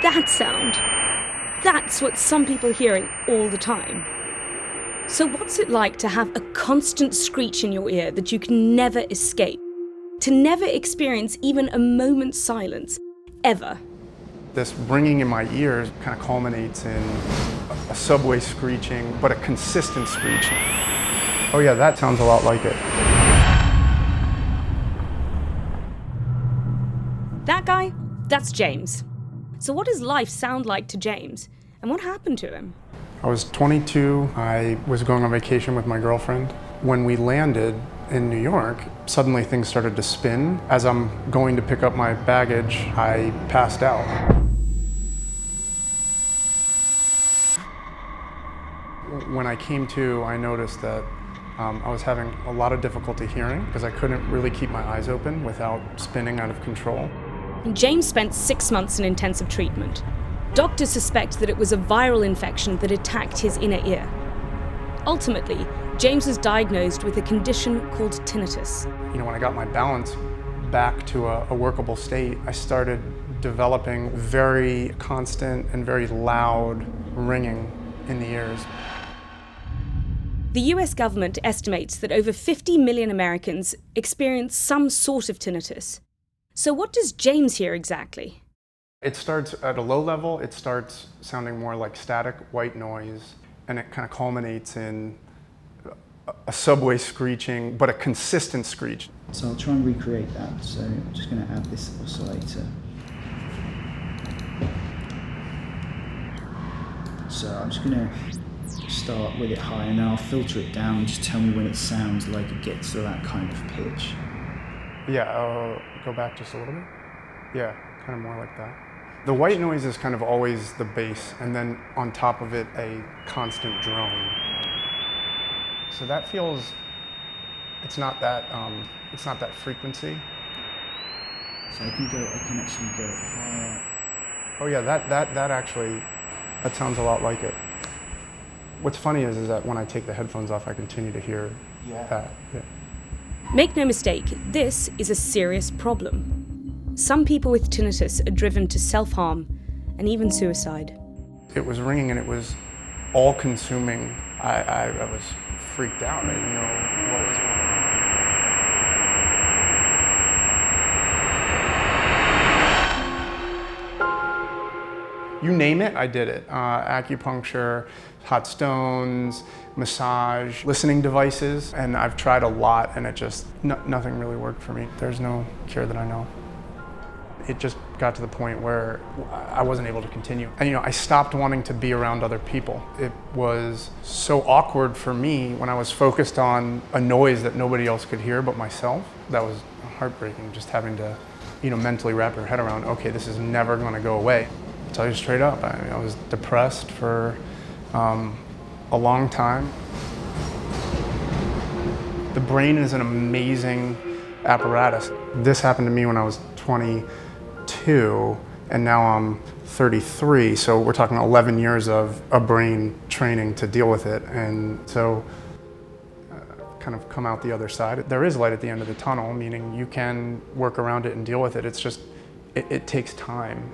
That sound. That's what some people are hearing all the time. So what's it like to have a constant screech in your ear that you can never escape? To never experience even a moment's silence, ever? This ringing in my ears kind of culminates in a subway screeching, but a consistent screeching. Oh yeah, that sounds a lot like it. That guy? That's James. So what does life sound like to James? And what happened to him? I was 22. I was going on vacation with my girlfriend. When we landed in New York, suddenly things started to spin. As I'm going to pick up my baggage, I passed out. When I came to, I noticed that I was having a lot of difficulty hearing because I couldn't really keep my eyes open without spinning out of control. And James spent 6 months in intensive treatment. Doctors suspect that it was a viral infection that attacked his inner ear. Ultimately, James was diagnosed with a condition called tinnitus. You know, when I got my balance back to a workable state, I started developing very constant and very loud ringing in the ears. The US government estimates that over 50 million Americans experience some sort of tinnitus. So what does James hear exactly? It starts at a low level, it starts sounding more like static white noise, and it kind of culminates in a subway screeching, but a consistent screech. So I'll try and recreate that. So I'm just going to add this oscillator. So I'm just going to start with it high and then I'll filter it down and just tell me when it sounds like it gets to that kind of pitch. Yeah, go back just a little bit. Yeah, kind of more like that. The white noise is kind of always the bass, and then on top of it, a constant drone. So that feels, it's not that frequency. So I can actually go higher. Oh yeah, that sounds a lot like it. What's funny is that when I take the headphones off, I continue to hear that. Yeah. Make no mistake, this is a serious problem. Some people with tinnitus are driven to self-harm and even suicide. It was ringing and it was all-consuming. I was freaked out. I didn't know what was going on. You name it, I did it. Acupuncture, hot stones, massage, listening devices, and I've tried a lot and it just, nothing really worked for me. There's no cure that I know. It just got to the point where I wasn't able to continue. And I stopped wanting to be around other people. It was so awkward for me when I was focused on a noise that nobody else could hear but myself. That was heartbreaking, just having to, mentally wrap your head around, okay, this is never gonna go away. I'll tell you straight up, I was depressed for a long time. The brain is an amazing apparatus. This happened to me when I was 22, and now I'm 33, so we're talking 11 years of a brain training to deal with it, and so kind of come out the other side. There is light at the end of the tunnel, meaning you can work around it and deal with it. It's just, it takes time.